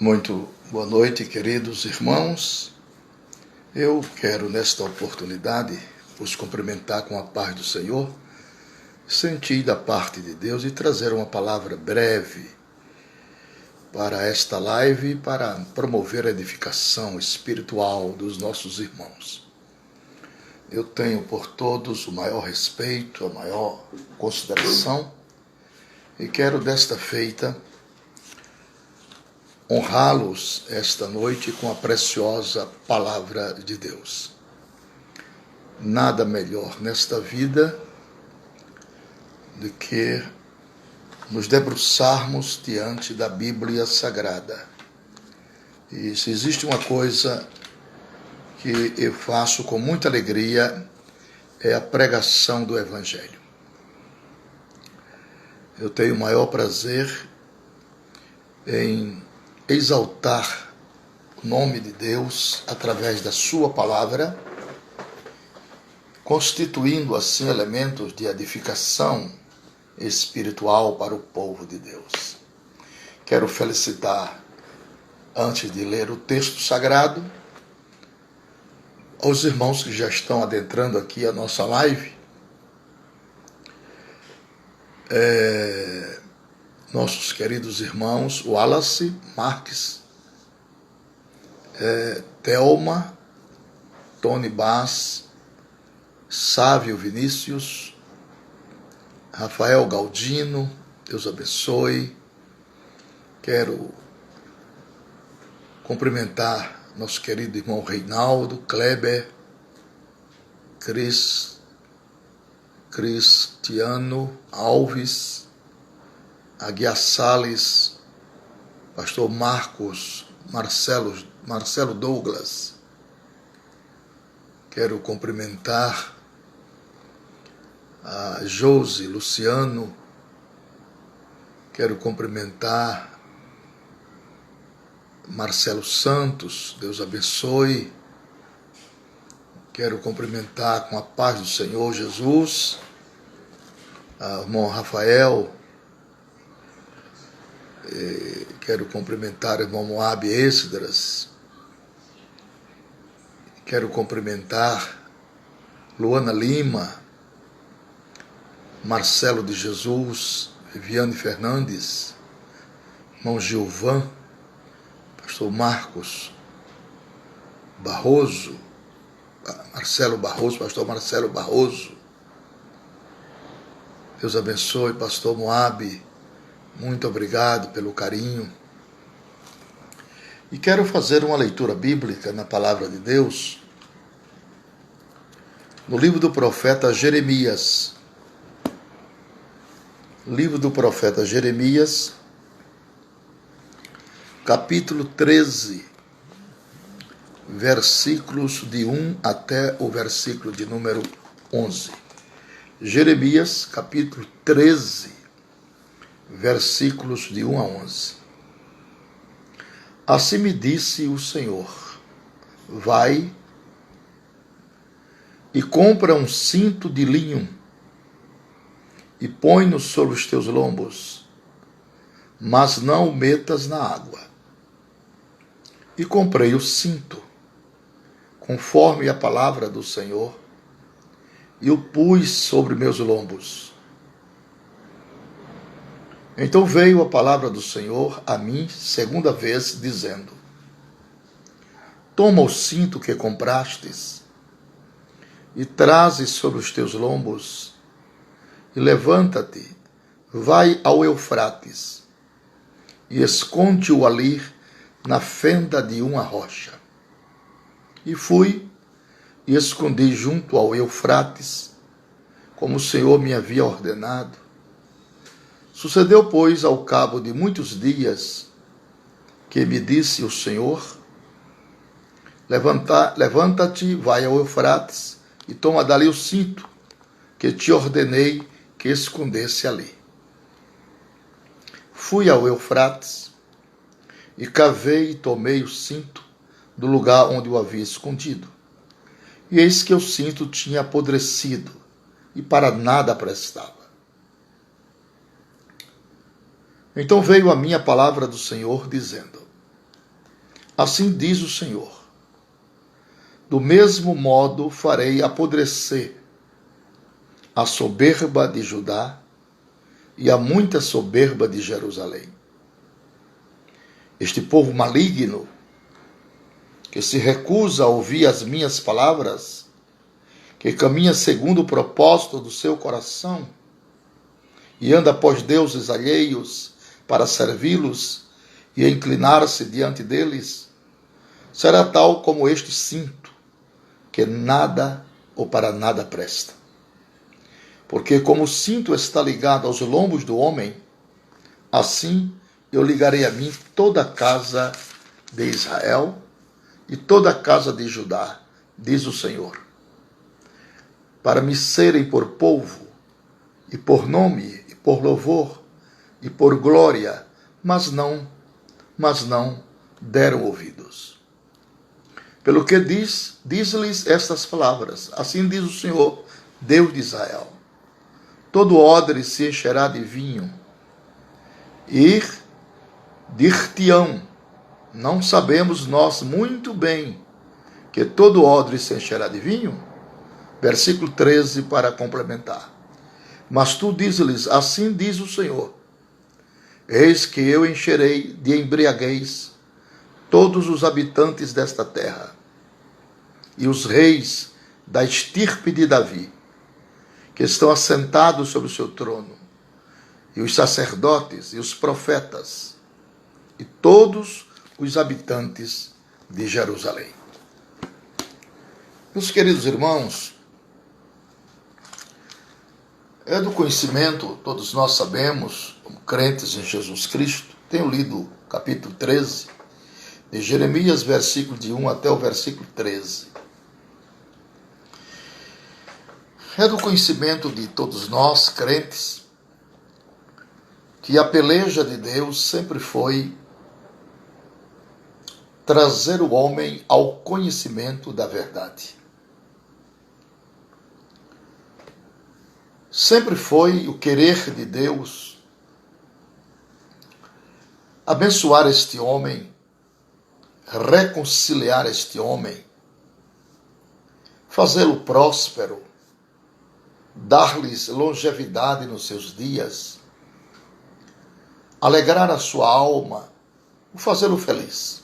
Muito boa noite, queridos irmãos. Eu quero, nesta oportunidade, os cumprimentar com a paz do Senhor, sentir da parte de Deus e trazer uma palavra breve para esta live, para promover a edificação espiritual dos nossos irmãos. Eu tenho por todos o maior respeito, a maior consideração e quero desta feita honrá-los esta noite com a preciosa palavra de Deus. Nada melhor nesta vida do que nos debruçarmos diante da Bíblia Sagrada. E se existe uma coisa que eu faço com muita alegria, é a pregação do Evangelho. Eu tenho o maior prazer em exaltar o nome de Deus através da sua palavra, constituindo assim elementos de edificação espiritual para o povo de Deus. Quero felicitar, antes de ler o texto sagrado, aos irmãos que já estão adentrando aqui a nossa live, nossos queridos irmãos Wallace Marques, Thelma, Tony Bass, Sávio Vinícius, Rafael Galdino, Deus abençoe. Quero cumprimentar nosso querido irmão Reinaldo, Kleber, Cristiano Alves, Aguiar Salles, pastor Marcelo Douglas. Quero cumprimentar a Josi Luciano. Quero cumprimentar Marcelo Santos, Deus abençoe. Quero cumprimentar com a paz do Senhor Jesus o irmão Rafael. Quero cumprimentar o irmão Moab Esdras. Quero cumprimentar Luana Lima, Marcelo de Jesus, Viviane Fernandes, irmão Gilvan, pastor Marcos Barroso, pastor Marcelo Barroso. Deus abençoe, pastor Moab. Muito obrigado pelo carinho. E quero fazer uma leitura bíblica na palavra de Deus, no livro do profeta Jeremias. Livro do profeta Jeremias, capítulo 13, versículos de 1 até o versículo de número 11. Jeremias, capítulo 13, versículos de 1 a 11. Assim me disse o Senhor: vai e compra um cinto de linho e põe-no sobre os teus lombos, mas não o metas na água. E comprei o cinto, conforme a palavra do Senhor, e o pus sobre meus lombos. Então veio a palavra do Senhor a mim segunda vez, dizendo: toma o cinto que comprastes e traze sobre os teus lombos, e levanta-te, vai ao Eufrates, e esconde-o ali na fenda de uma rocha. E fui e escondi junto ao Eufrates, como o Senhor me havia ordenado. Sucedeu, pois, ao cabo de muitos dias, que me disse o Senhor: levanta-te, vai ao Eufrates, e toma dali o cinto, que te ordenei que escondesse ali. Fui ao Eufrates, e cavei e tomei o cinto do lugar onde o havia escondido. E eis que o cinto tinha apodrecido, e para nada prestava. Então veio a minha palavra do Senhor, dizendo: Assim diz o Senhor: do mesmo modo farei apodrecer a soberba de Judá e a muita soberba de Jerusalém. Este povo maligno, que se recusa a ouvir as minhas palavras, que caminha segundo o propósito do seu coração e anda após deuses alheios para servi-los e inclinar-se diante deles, será tal como este cinto, que nada ou para nada presta. Porque como o cinto está ligado aos lombos do homem, assim eu ligarei a mim toda a casa de Israel e toda a casa de Judá, diz o Senhor, para me serem por povo, e por nome, e por louvor, e por glória, mas não deram ouvidos. Pelo que diz-lhes estas palavras: assim diz o Senhor, Deus de Israel: todo odre se encherá de vinho, e dir-te-ão: não sabemos nós muito bem que todo odre se encherá de vinho? Versículo 13 para complementar. Mas tu diz-lhes: assim diz o Senhor: eis que eu encherei de embriaguez todos os habitantes desta terra, e os reis da estirpe de Davi, que estão assentados sobre o seu trono, e os sacerdotes e os profetas, e todos os habitantes de Jerusalém. Meus queridos irmãos, é do conhecimento, todos nós sabemos, como crentes em Jesus Cristo, tenho lido o capítulo 13 de Jeremias, versículo de 1 até o versículo 13. É do conhecimento de todos nós, crentes, que a peleja de Deus sempre foi trazer o homem ao conhecimento da verdade. Sempre foi o querer de Deus abençoar este homem, reconciliar este homem, fazê-lo próspero, dar-lhes longevidade nos seus dias, alegrar a sua alma, fazê-lo feliz.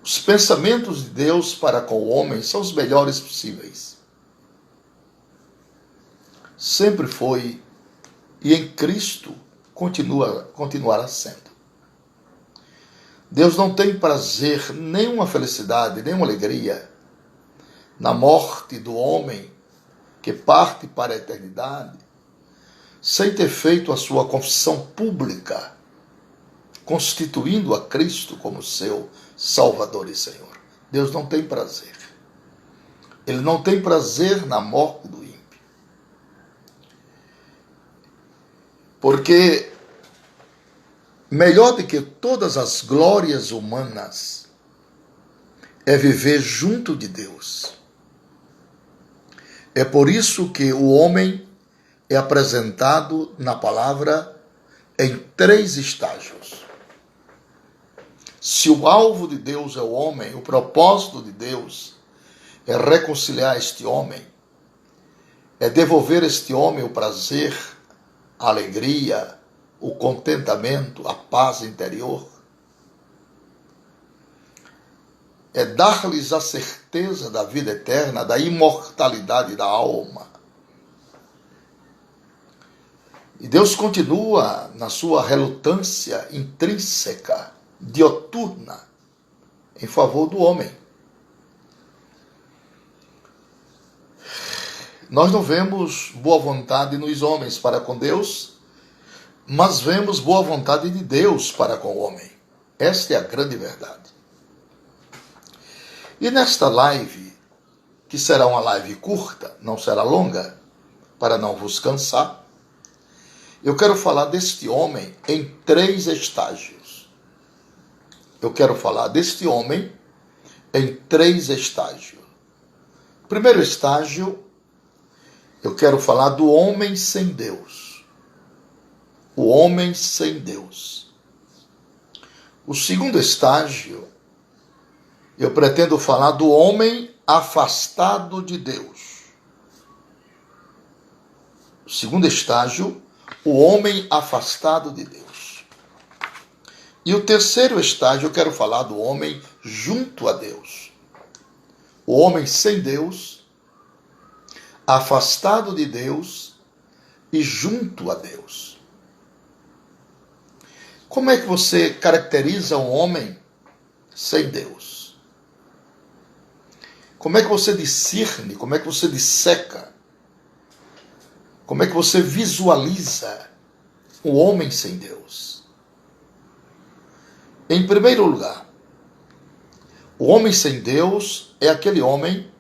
Os pensamentos de Deus para com o homem são os melhores possíveis. Sempre foi e em Cristo continuará sendo. Deus não tem prazer, nenhuma felicidade, nenhuma alegria na morte do homem que parte para a eternidade sem ter feito a sua confissão pública, constituindo a Cristo como seu Salvador e Senhor. Deus não tem prazer. Ele não tem prazer na morte do ímpio. Porque melhor do que todas as glórias humanas é viver junto de Deus. É por isso que o homem é apresentado na palavra em 3 estágios. Se o alvo de Deus é o homem, o propósito de Deus é reconciliar este homem, é devolver este homem o prazer, a alegria, o contentamento, a paz interior, é dar-lhes a certeza da vida eterna, da imortalidade da alma. E Deus continua na sua relutância intrínseca, dioturna, em favor do homem. Nós não vemos boa vontade nos homens para com Deus, mas vemos boa vontade de Deus para com o homem. Esta é a grande verdade. E nesta live, que será uma live curta, não será longa, para não vos cansar, eu quero falar deste homem em 3 estágios. Eu quero falar deste homem em 3 estágios. Primeiro estágio, eu quero falar do homem sem Deus. O homem sem Deus. O segundo estágio, eu pretendo falar do homem afastado de Deus. O segundo estágio, o homem afastado de Deus. E o terceiro estágio, eu quero falar do homem junto a Deus. O homem sem Deus, afastado de Deus e junto a Deus. Como é que você caracteriza um homem sem Deus? Como é que você discerne? Como é que você disseca? Como é que você visualiza um homem sem Deus? Em primeiro lugar, o homem sem Deus é aquele homem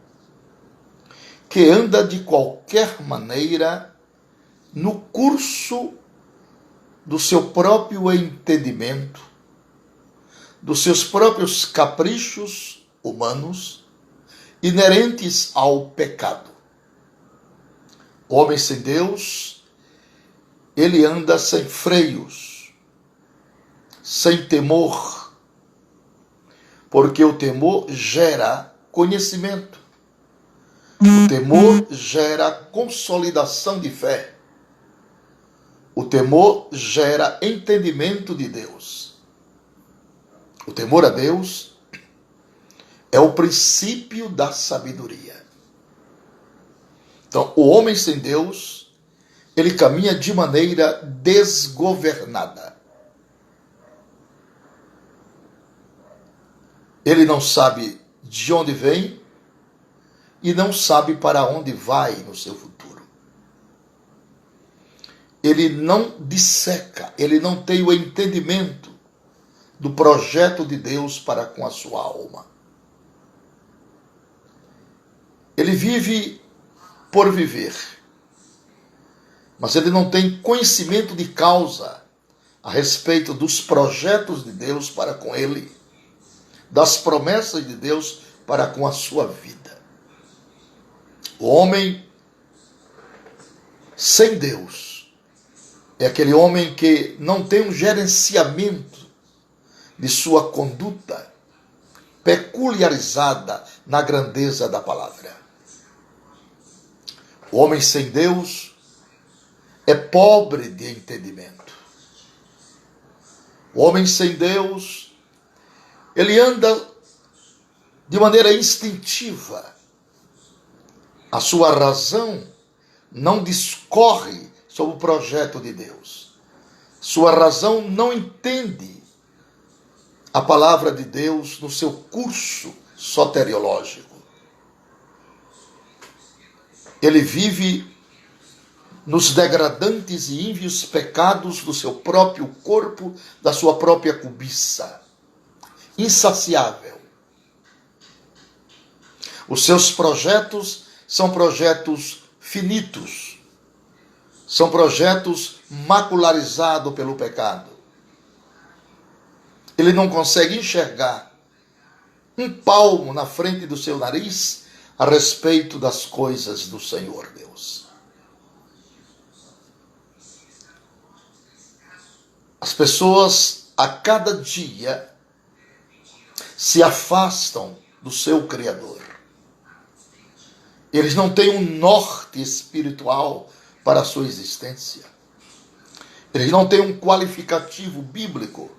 que anda de qualquer maneira no curso do seu próprio entendimento, dos seus próprios caprichos humanos inerentes ao pecado. O homem sem Deus, ele anda sem freios, sem temor, porque o temor gera conhecimento. O temor gera consolidação de fé. O temor gera entendimento de Deus. O temor a Deus é o princípio da sabedoria. Então, o homem sem Deus, ele caminha de maneira desgovernada. Ele não sabe de onde vem e não sabe para onde vai no seu futuro. Ele não disseca, ele não tem o entendimento do projeto de Deus para com a sua alma. Ele vive por viver, mas ele não tem conhecimento de causa a respeito dos projetos de Deus para com ele, das promessas de Deus para com a sua vida. O homem sem Deus é aquele homem que não tem um gerenciamento de sua conduta peculiarizada na grandeza da palavra. O homem sem Deus é pobre de entendimento. O homem sem Deus, ele anda de maneira instintiva. A sua razão não discorre sobre o projeto de Deus. Sua razão não entende a palavra de Deus no seu curso soteriológico. Ele vive nos degradantes e ínvios pecados do seu próprio corpo, da sua própria cobiça, insaciável. Os seus projetos são projetos finitos, são projetos macularizados pelo pecado. Ele não consegue enxergar um palmo na frente do seu nariz a respeito das coisas do Senhor Deus. As pessoas a cada dia se afastam do seu Criador. Eles não têm um norte espiritual para a sua existência. Eles não têm um qualificativo bíblico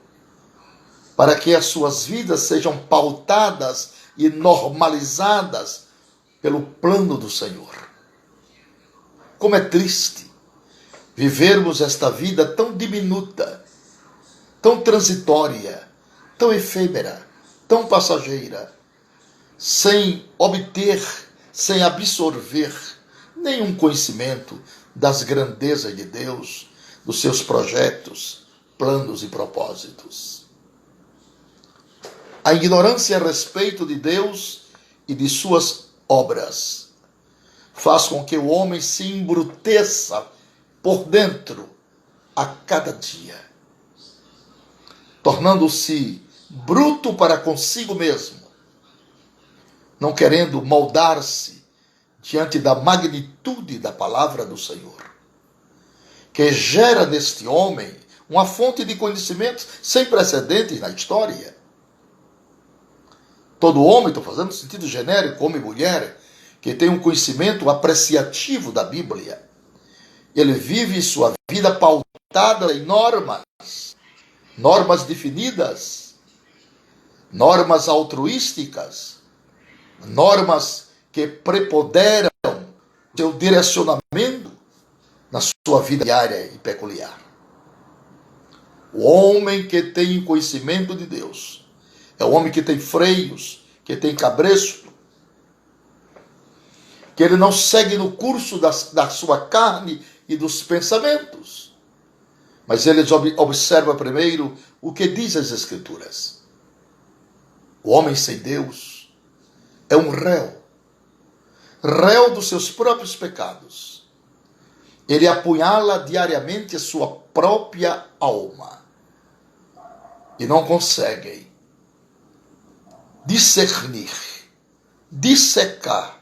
para que as suas vidas sejam pautadas e normalizadas pelo plano do Senhor. Como é triste vivermos esta vida tão diminuta, tão transitória, tão efêmera, tão passageira, sem obter, sem absorver nenhum conhecimento das grandezas de Deus, dos seus projetos, planos e propósitos. A ignorância a respeito de Deus e de suas obras faz com que o homem se embruteça por dentro a cada dia, tornando-se bruto para consigo mesmo, não querendo moldar-se diante da magnitude da palavra do Senhor, que gera neste homem uma fonte de conhecimentos sem precedentes na história. Todo homem, estou fazendo no sentido genérico, homem e mulher, que tem um conhecimento apreciativo da Bíblia, ele vive sua vida pautada em normas definidas, normas altruísticas, normas que preponderam o seu direcionamento na sua vida diária e peculiar. O homem que tem conhecimento de Deus é o homem que tem freios, que tem cabresto, que ele não segue no curso da sua carne e dos pensamentos, mas ele observa primeiro o que diz as Escrituras. O homem sem Deus é um réu dos seus próprios pecados. Ele apunhala diariamente a sua própria alma e não consegue discernir, dissecar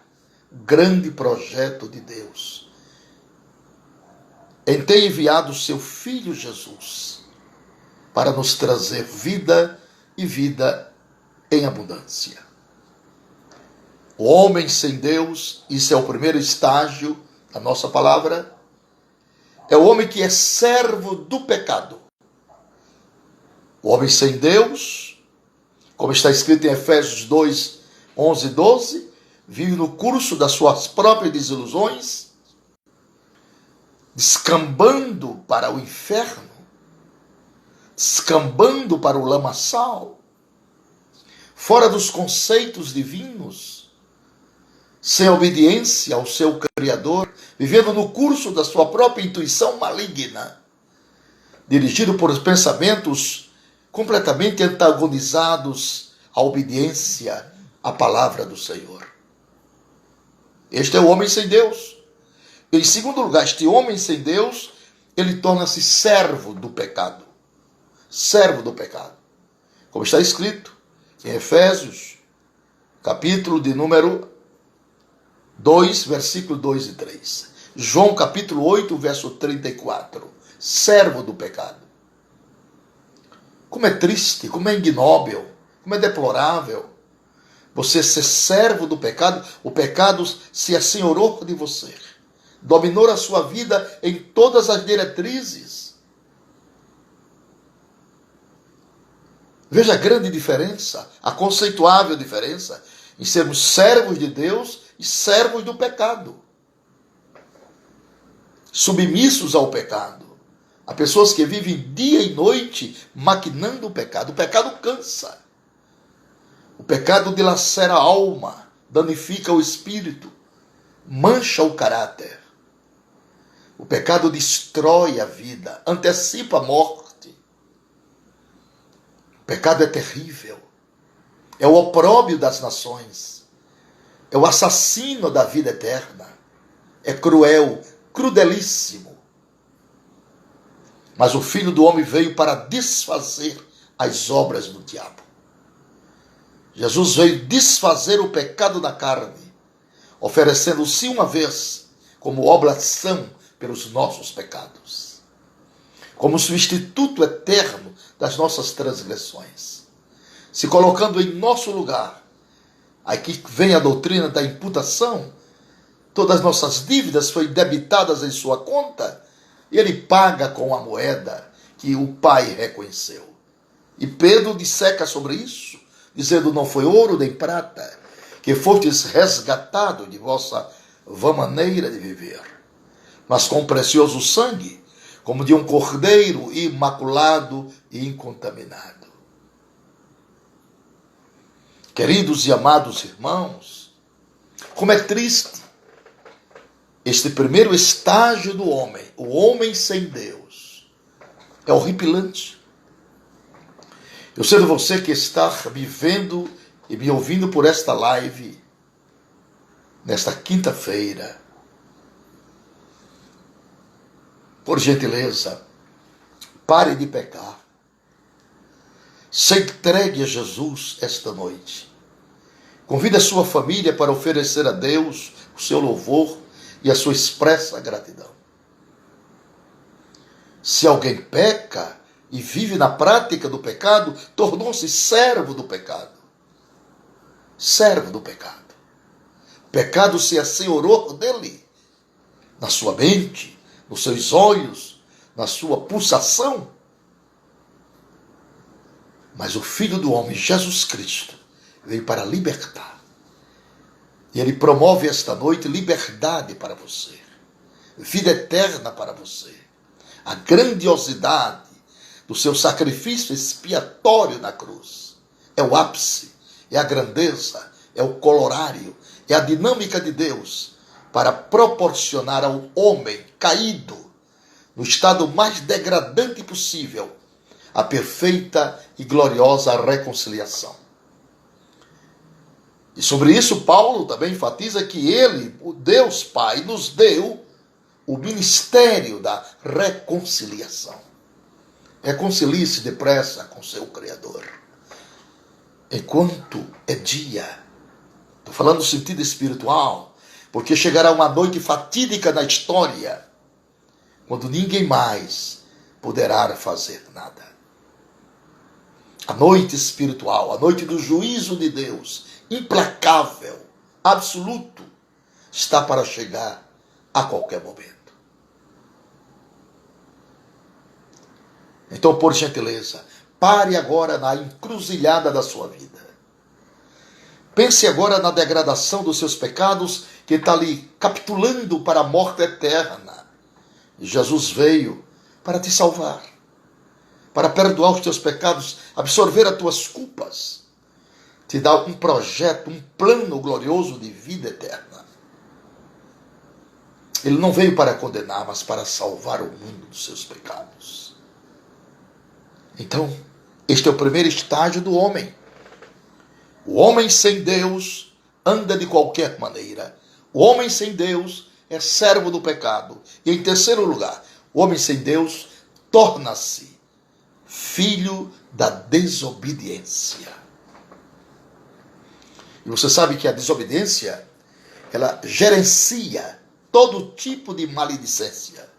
o grande projeto de Deus em ter enviado o seu Filho Jesus para nos trazer vida e vida em abundância. O homem sem Deus, isso é o primeiro estágio da nossa palavra, é o homem que é servo do pecado. O homem sem Deus, como está escrito em Efésios 2, 11 e 12, vive no curso das suas próprias desilusões, descambando para o inferno, descambando para o lamaçal, fora dos conceitos divinos, sem obediência ao seu Criador, vivendo no curso da sua própria intuição maligna, dirigido por pensamentos completamente antagonizados à obediência à palavra do Senhor. Este é o homem sem Deus. Em segundo lugar, este homem sem Deus, ele torna-se servo do pecado. Servo do pecado. Como está escrito em Efésios, capítulo de número 2, versículo 2 e 3. João, capítulo 8, verso 34. Servo do pecado. Como é triste, como é ignóbil, como é deplorável você ser servo do pecado, o pecado se assenhorou de você, dominou a sua vida em todas as diretrizes. Veja a grande diferença, a conceituável diferença em sermos servos de Deus e servos do pecado. Submissos ao pecado. Há pessoas que vivem dia e noite maquinando o pecado. O pecado cansa. O pecado dilacera a alma, danifica o espírito, mancha o caráter. O pecado destrói a vida, antecipa a morte. O pecado é terrível. É o opróbrio das nações. É o assassino da vida eterna. É cruel, crudelíssimo. Mas o Filho do Homem veio para desfazer as obras do diabo. Jesus veio desfazer o pecado da carne, oferecendo-se uma vez como oblação pelos nossos pecados, como substituto eterno das nossas transgressões, se colocando em nosso lugar. Aqui vem a doutrina da imputação. Todas as nossas dívidas foram debitadas em sua conta e ele paga com a moeda que o Pai reconheceu. E Pedro disseca sobre isso, dizendo: não foi ouro nem prata que fostes resgatado de vossa vã maneira de viver, mas com precioso sangue, como de um cordeiro imaculado e incontaminado. Queridos e amados irmãos, como é triste este primeiro estágio do homem, o homem sem Deus. É horripilante. Eu sei de você que está me vendo e me ouvindo por esta live, nesta quinta-feira. Por gentileza, pare de pecar. Se entregue a Jesus esta noite. Convide a sua família para oferecer a Deus o seu louvor e a sua expressa gratidão. Se alguém peca e vive na prática do pecado, tornou-se servo do pecado. Servo do pecado. O pecado se assenhorou dele, na sua mente, nos seus olhos, na sua pulsação. Mas o Filho do homem, Jesus Cristo, veio para libertar. E ele promove esta noite liberdade para você, vida eterna para você. A grandiosidade do seu sacrifício expiatório na cruz é o ápice, é a grandeza, é o colorário, é a dinâmica de Deus para proporcionar ao homem caído, no estado mais degradante possível, a perfeita e gloriosa reconciliação. E sobre isso Paulo também enfatiza que ele, o Deus Pai, nos deu o ministério da reconciliação. Reconcilie-se depressa com seu Criador, enquanto é dia. Estou falando no sentido espiritual, porque chegará uma noite fatídica na história, quando ninguém mais poderá fazer nada. A noite espiritual, a noite do juízo de Deus, implacável, absoluto, está para chegar a qualquer momento. Então, por gentileza, pare agora na encruzilhada da sua vida. Pense agora na degradação dos seus pecados, que está ali capitulando para a morte eterna. E Jesus veio para te salvar, para perdoar os teus pecados, absorver as tuas culpas, te dar um projeto, um plano glorioso de vida eterna. Ele não veio para condenar, mas para salvar o mundo dos seus pecados. Então, este é o primeiro estágio do homem. O homem sem Deus anda de qualquer maneira. O homem sem Deus é servo do pecado. E em terceiro lugar, o homem sem Deus torna-se filho da desobediência. E você sabe que a desobediência, ela gerencia todo tipo de maledicência.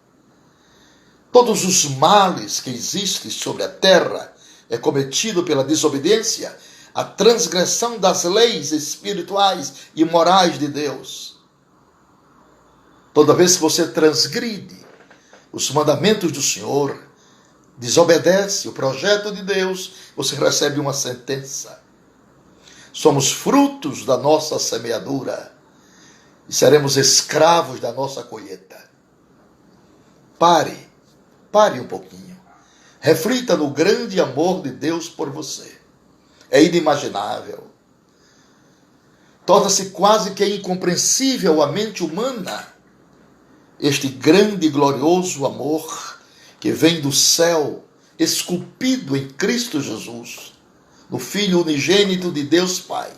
Todos os males que existem sobre a terra é cometido pela desobediência, a transgressão das leis espirituais e morais de Deus. Toda vez que você transgride os mandamentos do Senhor, desobedece o projeto de Deus, você recebe uma sentença. Somos frutos da nossa semeadura e seremos escravos da nossa colheita. Pare um pouquinho. Reflita no grande amor de Deus por você. É inimaginável. Torna-se quase que incompreensível à mente humana este grande e glorioso amor que vem do céu, esculpido em Cristo Jesus, no Filho unigênito de Deus Pai,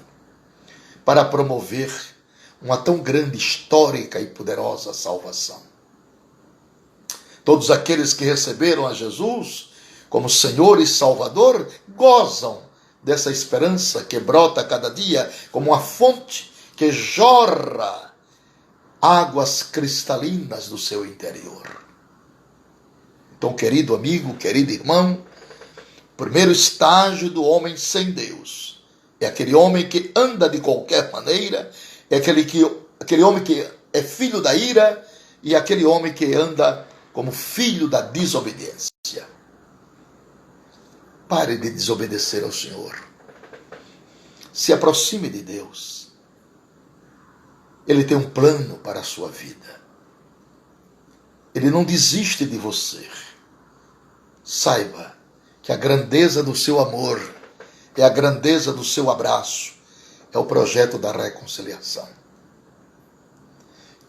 para promover uma tão grande, histórica e poderosa salvação. Todos aqueles que receberam a Jesus como Senhor e Salvador gozam dessa esperança que brota a cada dia como uma fonte que jorra águas cristalinas do seu interior. Então, querido amigo, querido irmão, o primeiro estágio do homem sem Deus é aquele homem que anda de qualquer maneira, é aquele homem que é filho da ira e aquele homem que anda como filho da desobediência. Pare de desobedecer ao Senhor. Se aproxime de Deus. Ele tem um plano para a sua vida. Ele não desiste de você. Saiba que a grandeza do seu amor é a grandeza do seu abraço, é o projeto da reconciliação.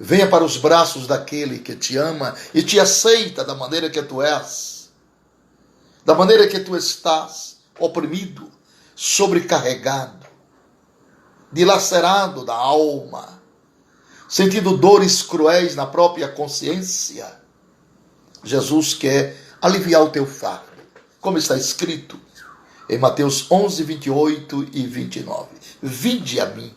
Venha para os braços daquele que te ama e te aceita da maneira que tu és, da maneira que tu estás, oprimido, sobrecarregado, dilacerado da alma, sentindo dores cruéis na própria consciência. Jesus quer aliviar o teu fardo, como está escrito em Mateus 11, 28 e 29. Vinde a mim,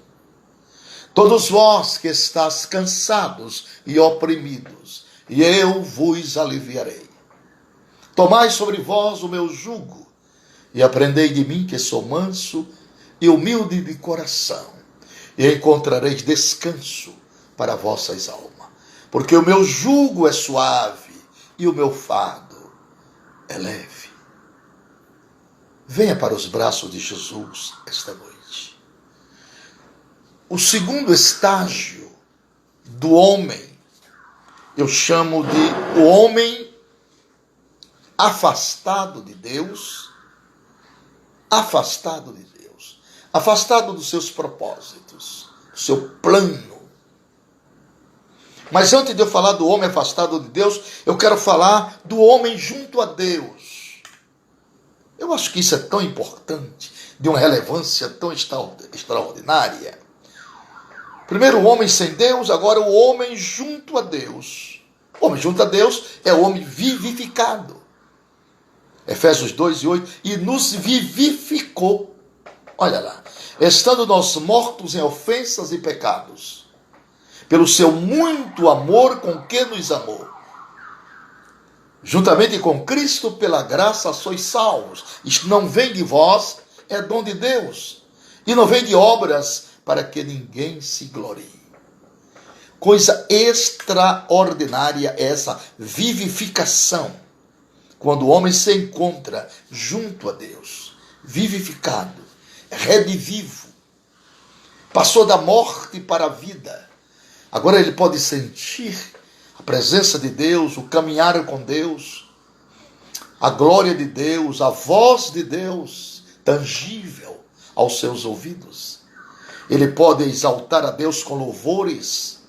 todos vós que estáis cansados e oprimidos, e eu vos aliviarei. Tomai sobre vós o meu jugo, e aprendei de mim, que sou manso e humilde de coração, e encontrareis descanso para vossas almas. Porque o meu jugo é suave e o meu fardo é leve. Venha para os braços de Jesus esta noite. O segundo estágio do homem, eu chamo de o homem afastado de Deus, afastado dos seus propósitos, do seu plano. Mas antes de eu falar do homem afastado de Deus, eu quero falar do homem junto a Deus. Eu acho que isso é tão importante, de uma relevância tão extraordinária. Primeiro o homem sem Deus, agora o homem junto a Deus. O homem junto a Deus é o homem vivificado. Efésios 2:8, e nos vivificou. Olha lá, estando nós mortos em ofensas e pecados, pelo seu muito amor com que nos amou. Juntamente com Cristo, pela graça sois salvos. Isto não vem de vós, é dom de Deus. E não vem de obras, para que ninguém se glorie. Coisa extraordinária é essa vivificação. Quando o homem se encontra junto a Deus, vivificado, redivivo, passou da morte para a vida. Agora ele pode sentir a presença de Deus, o caminhar com Deus, a glória de Deus, a voz de Deus, tangível aos seus ouvidos. Ele pode exaltar a Deus com louvores,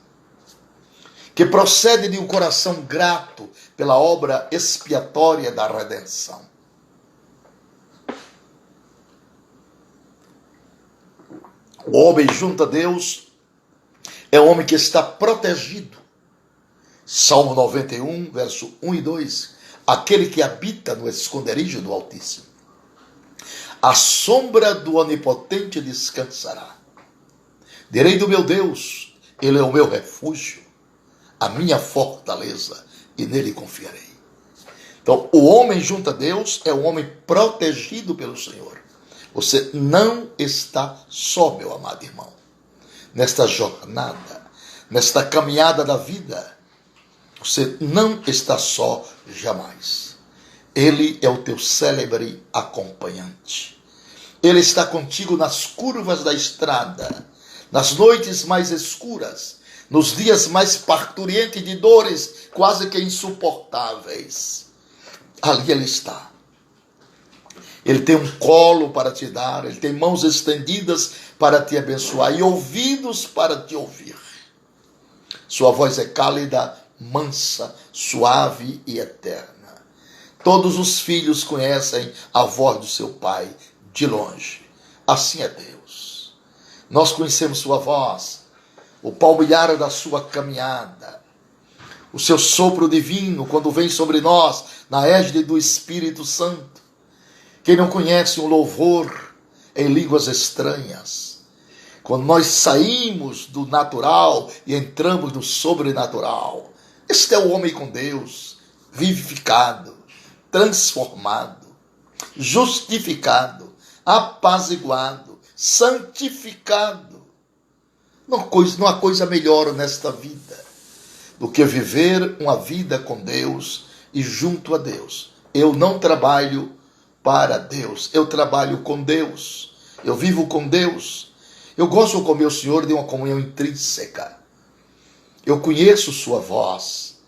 que procede de um coração grato pela obra expiatória da redenção. O homem junto a Deus é o homem que está protegido. Salmo 91, verso 1 e 2. Aquele que habita no esconderijo do Altíssimo, à sombra do Onipotente descansará. Direi do meu Deus, ele é o meu refúgio, a minha fortaleza, e nele confiarei. Então, o homem junto a Deus é um homem protegido pelo Senhor. Você não está só, meu amado irmão. Nesta jornada, nesta caminhada da vida, você não está só jamais. Ele é o teu célebre acompanhante. Ele está contigo nas curvas da estrada, nas noites mais escuras, nos dias mais parturientes de dores, quase que insuportáveis. Ali ele está. Ele tem um colo para te dar, ele tem mãos estendidas para te abençoar e ouvidos para te ouvir. Sua voz é cálida, mansa, suave e eterna. Todos os filhos conhecem a voz do seu pai de longe. Assim é Deus. Nós conhecemos sua voz, o palmilhar da sua caminhada, o seu sopro divino quando vem sobre nós na égide do Espírito Santo. Quem não conhece um louvor em línguas estranhas, quando nós saímos do natural e entramos no sobrenatural, este é o homem com Deus, vivificado, transformado, justificado, apaziguado, santificado. Não há coisa melhor nesta vida do que viver uma vida com Deus e junto a Deus. Eu não trabalho para Deus, eu trabalho com Deus, eu vivo com Deus. Eu gosto com meu Senhor de uma comunhão intrínseca. Eu conheço sua voz,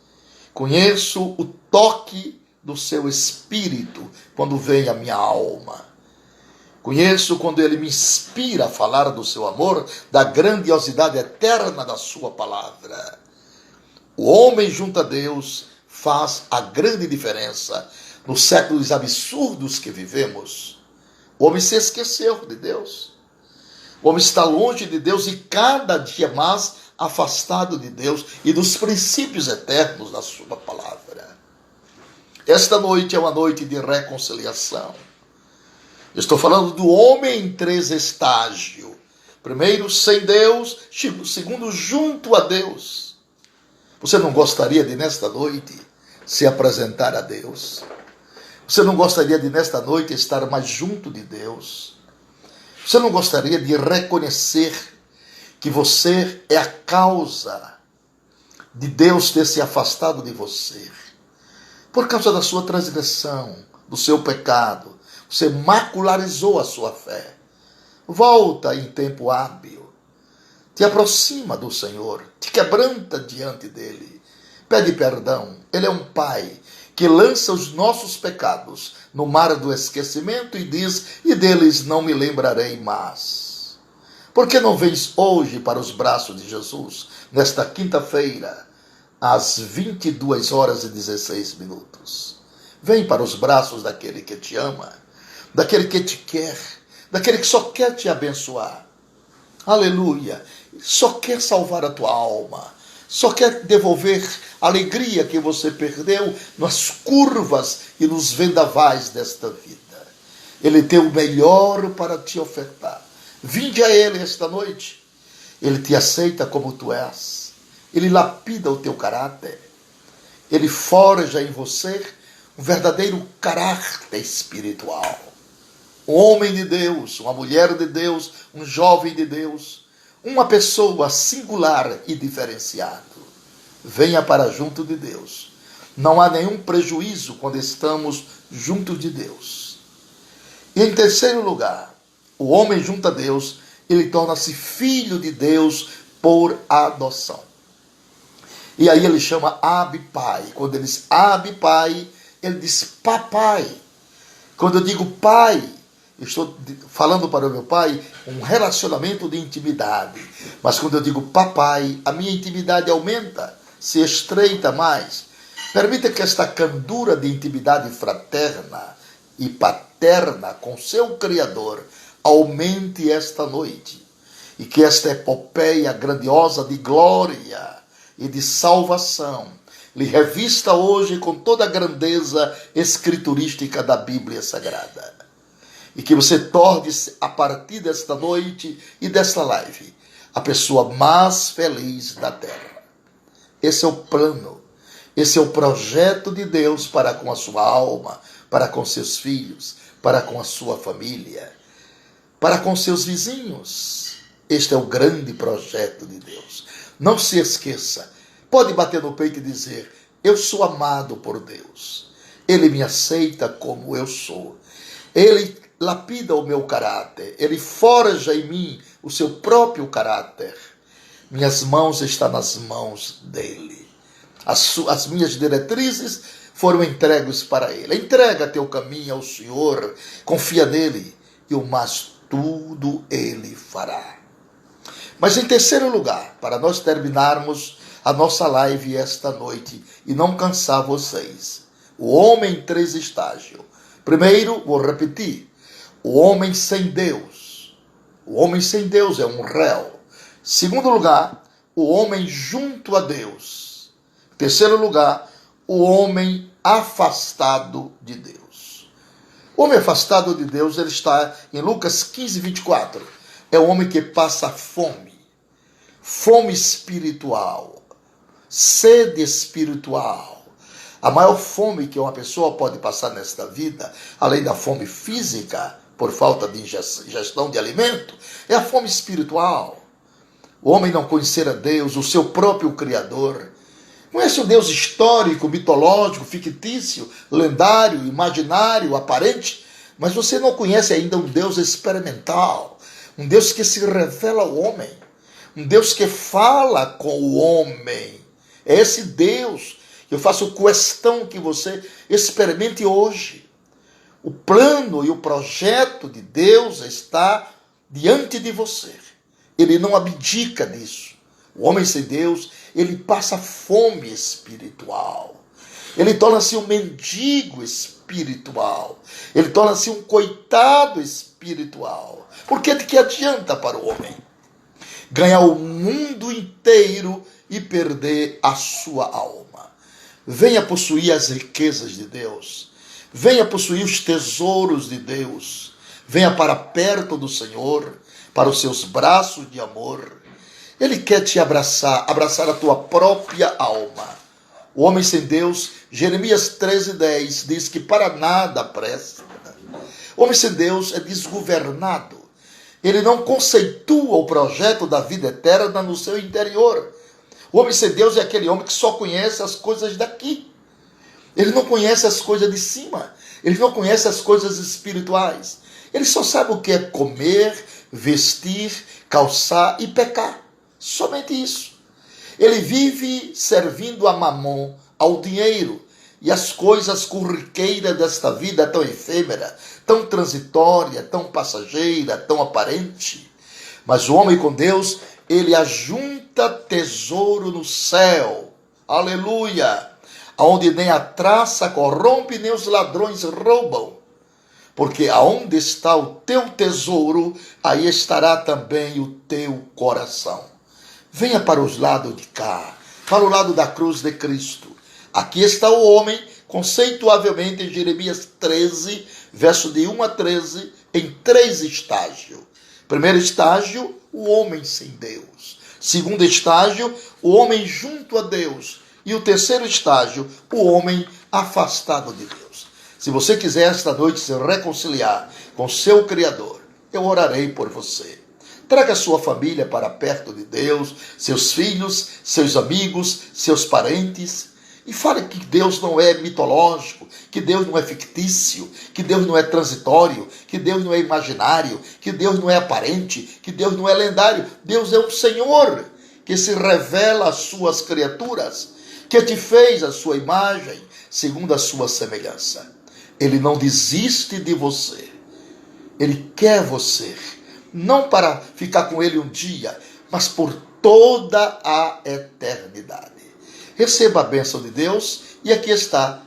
conheço o toque do seu espírito quando vem a minha alma. Conheço quando ele me inspira a falar do seu amor, da grandiosidade eterna da sua palavra. O homem junto a Deus faz a grande diferença nos séculos absurdos que vivemos. O homem se esqueceu de Deus. O homem está longe de Deus e cada dia mais afastado de Deus e dos princípios eternos da sua palavra. Esta noite é uma noite de reconciliação. Estou falando do homem em 3 estágios. Primeiro, sem Deus. Segundo, junto a Deus. Você não gostaria de, nesta noite, se apresentar a Deus? Você não gostaria de, nesta noite, estar mais junto de Deus? Você não gostaria de reconhecer que você é a causa de Deus ter se afastado de você? Por causa da sua transgressão, do seu pecado, você macularizou a sua fé. Volta em tempo hábil. Te aproxima do Senhor, te quebranta diante dele. Pede perdão. Ele é um Pai que lança os nossos pecados no mar do esquecimento e diz, e deles não me lembrarei mais. Por que não vens hoje para os braços de Jesus, nesta quinta-feira, às 22h16? Vem para os braços daquele que te ama, daquele que te quer, daquele que só quer te abençoar. Aleluia! Só quer salvar a tua alma, só quer devolver a alegria que você perdeu nas curvas e nos vendavais desta vida. Ele tem o melhor para te ofertar. Vinde a Ele esta noite. Ele te aceita como tu és. Ele lapida o teu caráter. Ele forja em você um verdadeiro caráter espiritual. Um homem de Deus, uma mulher de Deus, um jovem de Deus, uma pessoa singular e diferenciado. Venha para junto de Deus. Não há nenhum prejuízo quando estamos junto de Deus. E em terceiro lugar, o homem junto a Deus, ele torna-se filho de Deus por adoção. E aí ele chama Abi Pai. Quando ele diz Abi Pai, ele diz papai. Quando eu digo pai, eu estou falando para o meu pai um relacionamento de intimidade. Mas quando eu digo papai, a minha intimidade aumenta, se estreita mais. Permita que esta candura de intimidade fraterna e paterna com seu Criador aumente esta noite. E que esta epopeia grandiosa de glória e de salvação lhe revista hoje com toda a grandeza escriturística da Bíblia Sagrada. E que você torne-se, a partir desta noite e desta live, a pessoa mais feliz da terra. Esse é o plano, esse é o projeto de Deus para com a sua alma, para com seus filhos, para com a sua família, para com seus vizinhos. Este é o grande projeto de Deus. Não se esqueça, pode bater no peito e dizer, eu sou amado por Deus. Ele me aceita como eu sou. Ele lapida o meu caráter. Ele forja em mim o seu próprio caráter. Minhas mãos estão nas mãos dele. As minhas diretrizes foram entregues para ele. Entrega teu caminho ao Senhor. Confia nele. E o mais tudo ele fará. Mas em terceiro lugar, para nós terminarmos a nossa live esta noite e não cansar vocês, o homem em 3 estágios. Primeiro, vou repetir, o homem sem Deus. O homem sem Deus é um réu. Segundo lugar, o homem junto a Deus. Terceiro lugar, o homem afastado de Deus. O homem afastado de Deus, ele está em Lucas 15, 24. É o homem que passa fome. Fome espiritual. Sede espiritual. A maior fome que uma pessoa pode passar nesta vida, além da fome física, por falta de ingestão de alimento, é a fome espiritual. O homem não conhecer a Deus, o seu próprio Criador. Conhece o Deus histórico, mitológico, fictício, lendário, imaginário, aparente, mas você não conhece ainda um Deus experimental, um Deus que se revela ao homem, um Deus que fala com o homem. É esse Deus que eu faço questão que você experimente hoje. O plano e o projeto de Deus está diante de você. Ele não abdica disso. O homem sem Deus, ele passa fome espiritual. Ele torna-se um mendigo espiritual. Ele torna-se um coitado espiritual. Porque de que adianta para o homem ganhar o mundo inteiro e perder a sua alma? Venha possuir as riquezas de Deus. Venha possuir os tesouros de Deus. Venha para perto do Senhor, para os seus braços de amor. Ele quer te abraçar, abraçar a tua própria alma. O homem sem Deus, Jeremias 13:10 diz que para nada presta. O homem sem Deus é desgovernado. Ele não conceitua o projeto da vida eterna no seu interior. O homem sem Deus é aquele homem que só conhece as coisas daqui. Ele não conhece as coisas de cima. Ele não conhece as coisas espirituais. Ele só sabe o que é comer, vestir, calçar e pecar. Somente isso. Ele vive servindo a mamon, ao dinheiro, e as coisas corriqueiras desta vida tão efêmera, tão transitória, tão passageira, tão aparente. Mas o homem com Deus, ele ajunta tesouro no céu. Aleluia! Onde nem a traça corrompe, nem os ladrões roubam. Porque aonde está o teu tesouro, aí estará também o teu coração. Venha para os lados de cá, para o lado da cruz de Cristo. Aqui está o homem, conceituavelmente em Jeremias 13, verso de 1 a 13, em 3 estágios. Primeiro estágio, o homem sem Deus. Segundo estágio, o homem junto a Deus. E o terceiro estágio, o homem afastado de Deus. Se você quiser esta noite se reconciliar com seu Criador, eu orarei por você. Traga sua família para perto de Deus, seus filhos, seus amigos, seus parentes, e fale que Deus não é mitológico, que Deus não é fictício, que Deus não é transitório, que Deus não é imaginário, que Deus não é aparente, que Deus não é lendário. Deus é um Senhor que se revela às suas criaturas, que te fez a sua imagem, segundo a sua semelhança. Ele não desiste de você. Ele quer você, não para ficar com ele um dia, mas por toda a eternidade. Receba a bênção de Deus, e aqui está,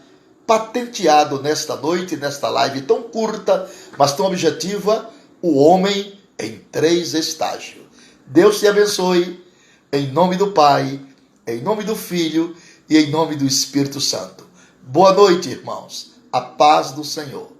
patenteado nesta noite, nesta live tão curta, mas tão objetiva, o homem em 3 estágios. Deus te abençoe, em nome do Pai, em nome do Filho e em nome do Espírito Santo. Boa noite, irmãos. A paz do Senhor.